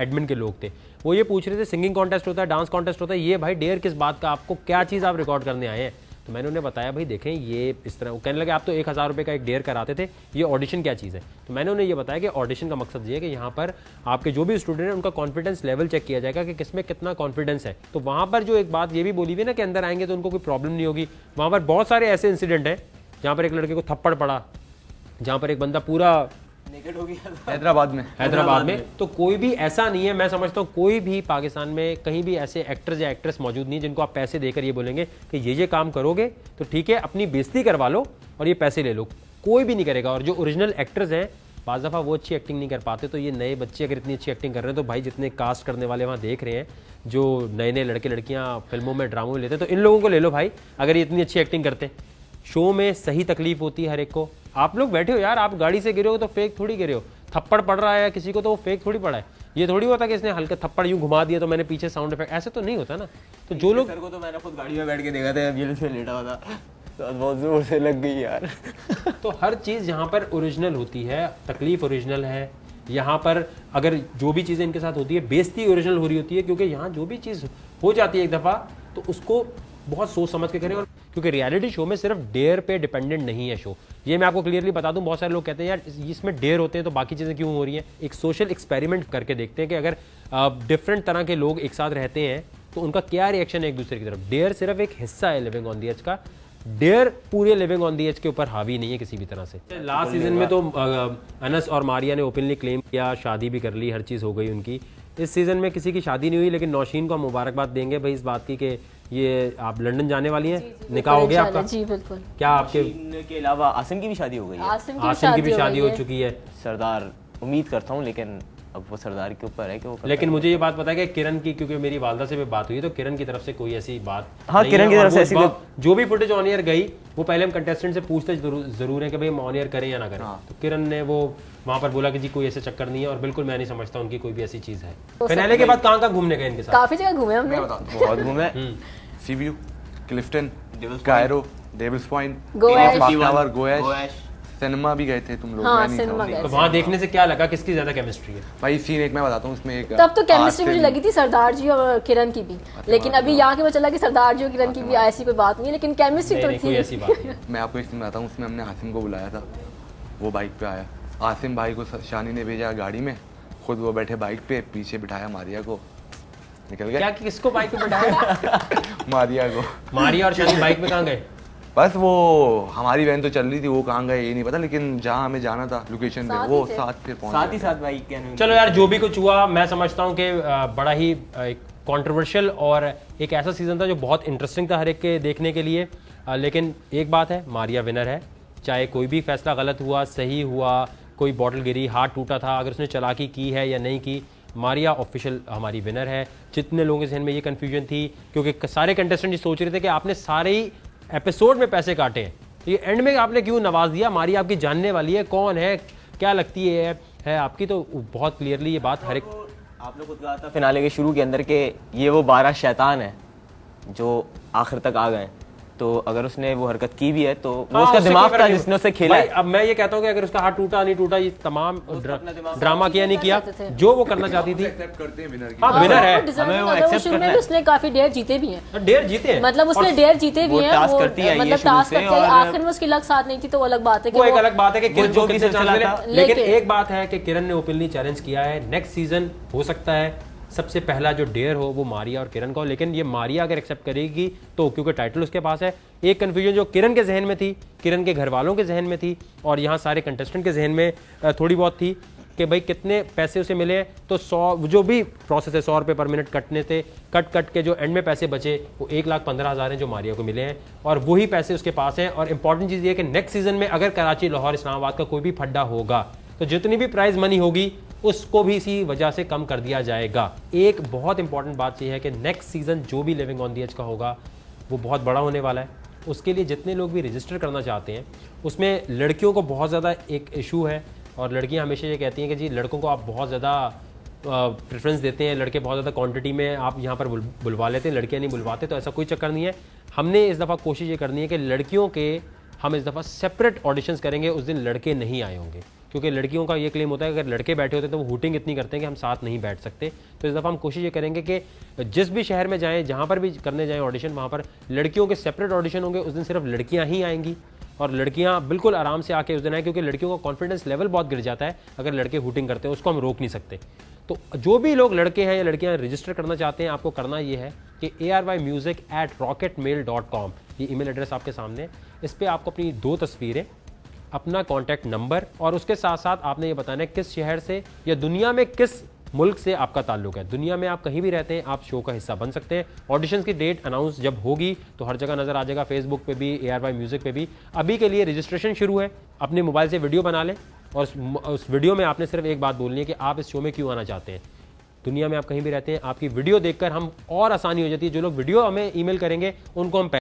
Admin के लोग थे, वो ये पूछ रहे थे सिंगिंग कॉन्टेस्ट होता है, डांस कॉन्टेस्ट होता है, ये भाई डेयर किस बात का, आपको क्या चीज़ आप रिकॉर्ड करने आए हैं। तो मैंने उन्हें बताया भाई देखें ये इस तरह, वो कहने लगे आप तो 1000 रुपये का एक डेयर कराते थे, ये ऑडिशन क्या चीज़ है। तो मैंने उन्हें ये बताया कि ऑडिशन का मकसद ये है कि यहाँ पर आपके जो भी स्टूडेंट हैं उनका कॉन्फिडेंस लेवल चेक किया जाएगा कि किसमें कितना कॉन्फिडेंस है। तो वहाँ पर जो एक बात ये भी बोली हुई है ना कि अंदर आएंगे तो उनको कोई प्रॉब्लम नहीं होगी। वहाँ पर बहुत सारे ऐसे इंसिडेंट हैं जहाँ पर एक लड़के को थप्पड़ पड़ा, जहाँ पर एक बंदा पूरा हैदराबाद में। तो कोई भी ऐसा नहीं है, मैं समझता हूँ कोई भी पाकिस्तान में कहीं भी ऐसे एक्टर्स या एक्ट्रेस मौजूद नहीं जिनको आप पैसे देकर ये बोलेंगे कि ये काम करोगे तो ठीक है, अपनी बेइज्जती करवा लो और ये पैसे ले लो, कोई भी नहीं करेगा। और जो ओरिजिनल एक्टर्स हैं बाज़ दफ़ा वो अच्छी एक्टिंग नहीं कर पाते, तो ये नए बच्चे अगर इतनी अच्छी एक्टिंग कर रहे हैं तो भाई जितने कास्ट करने वाले वहाँ देख रहे हैं, जो नए नए लड़के लड़कियाँ फिल्मों में ड्रामों में लेते हैं, तो इन लोगों को ले लो भाई अगर ये इतनी अच्छी एक्टिंग करते हैं। शो में सही तकलीफ होती है हर एक को। आप लोग बैठे हो यार, आप गाड़ी से गिरे हो तो फेक थोड़ी गिरे हो, थप्पड़ पड़ रहा है किसी को तो वो फेक थोड़ी पड़ा है। ये थोड़ी होता कि इसने हल्का थप्पड़ यूं घुमा दिया तो मैंने पीछे साउंड इफेक्ट, ऐसे तो नहीं होता ना। तो जो लोग, सर को तो मैंने खुद गाड़ी में बैठ के देखा था, ये से लेटा हुआ था तो बहुत जोर से लग गई यार। तो हर चीज़ यहाँ पर ओरिजिनल होती है, तकलीफ ओरिजिनल है। यहाँ पर अगर जो भी चीज़ें इनके साथ होती है, बेइज्जती ओरिजिनल हो रही होती है, क्योंकि यहाँ जो भी चीज़ हो जाती है एक दफ़ा तो उसको बहुत सोच समझ के करें। और क्योंकि रियलिटी शो में सिर्फ डेयर पे डिपेंडेंट नहीं है शो, ये मैं आपको क्लियरली बता दूं। बहुत सारे लोग कहते हैं यार इसमें डेयर होते हैं तो बाकी चीज़ें क्यों हो रही हैं। एक सोशल एक्सपेरिमेंट करके देखते हैं कि अगर डिफरेंट तरह के लोग एक साथ रहते हैं तो उनका क्या रिएक्शन है एक दूसरे की तरफ। डेयर सिर्फ एक हिस्सा है लिविंग ऑन द एज का, डेयर पूरे लिविंग ऑन द एज के ऊपर हावी नहीं है किसी भी तरह से। लास्ट सीजन में तो अनस और मारिया ने ओपनली क्लेम किया, शादी भी कर ली, हर चीज़ हो गई उनकी। इस सीज़न में किसी की शादी नहीं हुई, लेकिन नौशीन को मुबारकबाद देंगे भाई इस बात की कि ये आप लंदन जाने वाली हैं, निकाह हो गया आपका? जी बिल्कुल। क्या आपके के अलावा आसिम की भी शादी हो गई है? आसिम की भी शादी हो चुकी है। सरदार उम्मीद करता हूँ, लेकिन अब वो सरदार के ऊपर है कि वो। लेकिन मुझे ये बात पता है कि किरण की, क्योंकि मेरी वालदा से भी बात हुई, तो किरण की तरफ से कोई ऐसी बात, हाँ किरण की तरफ से ऐसी जो भी फुटेज ऑन एयर गई वो पहले हम कंटेस्टेंट से पूछते जरूर है कि भाई हम ऑन एयर करें या ना करें। तो किरण ने वो वहाँ पर बोला कि जी कोई ऐसे चक्कर नहीं है, और बिल्कुल मैं नहीं समझता उनकी कोई भी ऐसी चीज़ है। फिनाले के बाद कहाँ घूमने गए इनके साथ? काफी जगह घूमे हमने, बहुत घूमे। सीव्यू, क्लिफ्टन, कायरो, डेविल्स पॉइंट, गोएश, सिनेमा भी गए थे तुम लोग? हाँ, सिनेमा गए। तो वहाँ देखने से क्या लगा, किसकी ज्यादा केमिस्ट्री है? भाई सीन एक मैं बताता हूँ, उसमें एक तब तो केमिस्ट्री मुझे लगी थी सरदार जी और किरण की भी, लेकिन अभी यहाँ के पता चला कि सरदार जी और किरण की भी ऐसी कोई बात नहीं है, लेकिन केमिस्ट्री तो थी। ऐसी बात नहीं। मैं आपको एक सीन बताता हूँ, उसमें हमने आसिम को बुलाया था, वो बाइक पे आया। आसिम भाई को शानी ने भेजा गाड़ी में, खुद वो बैठे बाइक पे, पीछे बिठाया मारिया को, निकल गए। क्या किसको बाइक पे बिठाया? मारिया को। मारिया और शानी बाइक पे कहाँ गए? बस वो हमारी वैन तो चल रही थी, वो कहाँ गए ये नहीं पता, लेकिन जहाँ हमें जाना था लोकेशन पे वो साथ फिर पहुंच, साथ ही साथ बाइक के। चलो यार जो भी कुछ हुआ, मैं समझता हूँ कि बड़ा ही कंट्रोवर्शियल और एक ऐसा सीजन था जो बहुत इंटरेस्टिंग था हर एक के देखने के लिए। लेकिन एक बात है, मारिया विनर है, चाहे कोई भी फैसला गलत हुआ सही हुआ, कोई बॉटल गिरी, हाथ टूटा था, अगर उसने चालाकी की है या नहीं की, मारिया ऑफिशियल हमारी विनर है। जितने लोगों के जहन में ये कन्फ्यूजन थी, क्योंकि सारे कंटेस्टेंट ये सोच रहे थे कि आपने सारे ही एपिसोड में पैसे काटे हैं, ये एंड में आपने क्यों नवाज दिया, मारिया आपकी जानने वाली है, कौन है, क्या लगती है आपकी, तो बहुत क्लियरली ये बात हर एक। आप लोग खुद कहा था फिनाले के शुरू के अंदर के ये वो 12 शैतान है जो आखिर तक आ गए, तो अगर उसने वो हरकत की भी है तो वो उसका दिमाग था जिसने उसे खेला है। अब मैं ये कहता हूँ कि अगर उसका हाथ टूटा नहीं टूटा, ये तमाम ड्रामा किया नहीं किया, जो वो करना चाहती थी। हाँ विनर है, हमें वो एक्सेप्ट करना है। उसने काफी डेयर जीते भी हैं, डेयर जीते हैं, मतलब उसने डेयर जीते भी हैं, टास्क करती है, मतलब टास्क करती है। आखिर में उसकी लक साथ नहीं थी तो वो अलग बात है, वो एक अलग बात है कि किरण को कितने चांस मिले। लेकिन एक बात है कि किरण ने ओपनली चैलेंज किया है, नेक्स्ट सीजन हो सकता है सबसे पहला जो डेयर हो वो मारिया और किरण का हो। लेकिन ये मारिया अगर एक्सेप्ट करेगी तो, क्योंकि टाइटल उसके पास है। एक कन्फ्यूजन जो किरण के जहन में थी, किरण के घर वालों के जहन में थी, और यहाँ सारे कंटेस्टेंट के जहन में थोड़ी बहुत थी कि भाई कितने पैसे उसे मिले। तो 100 जो भी प्रोसेस है, 100 रुपये पर मिनट कटने थे, कट के जो एंड में पैसे बचे वो 1,15,000 हैं जो मारिया को मिले हैं, और वही पैसे उसके पास हैं। और इंपॉर्टेंट चीज़ ये है कि नेक्स्ट सीजन में अगर कराची, लाहौर, इस्लामाबाद का कोई भी फड्डा होगा तो जितनी भी प्राइज मनी होगी उसको भी इसी वजह से कम कर दिया जाएगा। एक बहुत इंपॉर्टेंट बात यह है कि नेक्स्ट सीजन जो भी लिविंग ऑन द एज का होगा वो बहुत बड़ा होने वाला है। उसके लिए जितने लोग भी रजिस्टर करना चाहते हैं, उसमें लड़कियों को बहुत ज़्यादा एक इशू है, और लड़कियां हमेशा ये कहती हैं कि जी लड़कों को आप बहुत ज़्यादा प्रेफरेंस देते हैं, लड़के बहुत ज़्यादा क्वांटिटी में आप यहाँ पर बुलवा लेते हैं, लड़कियाँ नहीं बुलवाते। तो ऐसा कोई चक्कर नहीं है। हमने इस दफ़ा कोशिश ये करनी है कि लड़कियों के हम इस दफ़ा सेपरेट ऑडिशंस करेंगे, उस दिन लड़के नहीं आए होंगे, क्योंकि लड़कियों का ये क्लेम होता है कि अगर लड़के बैठे होते हैं तो वो हूटिंग इतनी करते हैं कि हम साथ नहीं बैठ सकते। तो इस दफ़ा हम कोशिश ये करेंगे कि जिस भी शहर में जाएँ, जहाँ पर भी करने जाएँ ऑडिशन, वहाँ पर लड़कियों के सेपरेट ऑडिशन होंगे। उस दिन सिर्फ लड़कियाँ ही आएंगी और लड़कियाँ बिल्कुल आराम से आके उस दिन आए, क्योंकि लड़कियों का कॉन्फिडेंस लेवल बहुत गिर जाता है अगर लड़के हूटिंग करते हैं, उसको हम रोक नहीं सकते। तो जो भी लोग लड़के हैं या लड़कियां रजिस्टर करना चाहते हैं, आपको करना ये है कि ARYmusic@rocketmail.com, ये ईमेल एड्रेस आपके सामने है। इस पर आपको अपनी 2 तस्वीरें, अपना कॉन्टैक्ट नंबर और उसके साथ साथ आपने ये बताना है किस शहर से या दुनिया में किस मुल्क से आपका ताल्लुक है। दुनिया में आप कहीं भी रहते हैं, आप शो का हिस्सा बन सकते हैं। ऑडिशंस की डेट अनाउंस जब होगी तो हर जगह नजर आ जाएगा, फेसबुक पे भी, ARY म्यूजिक पे भी। अभी के लिए रजिस्ट्रेशन शुरू है। अपने मोबाइल से वीडियो बना लें और उस वीडियो में आपने सिर्फ एक बात बोलनी है कि आप इस शो में क्यों आना चाहते हैं। दुनिया में आप कहीं भी रहते हैं, आपकी वीडियो देखकर हम और आसानी हो जाती है। जो लोग वीडियो हमें ईमेल करेंगे उनको हम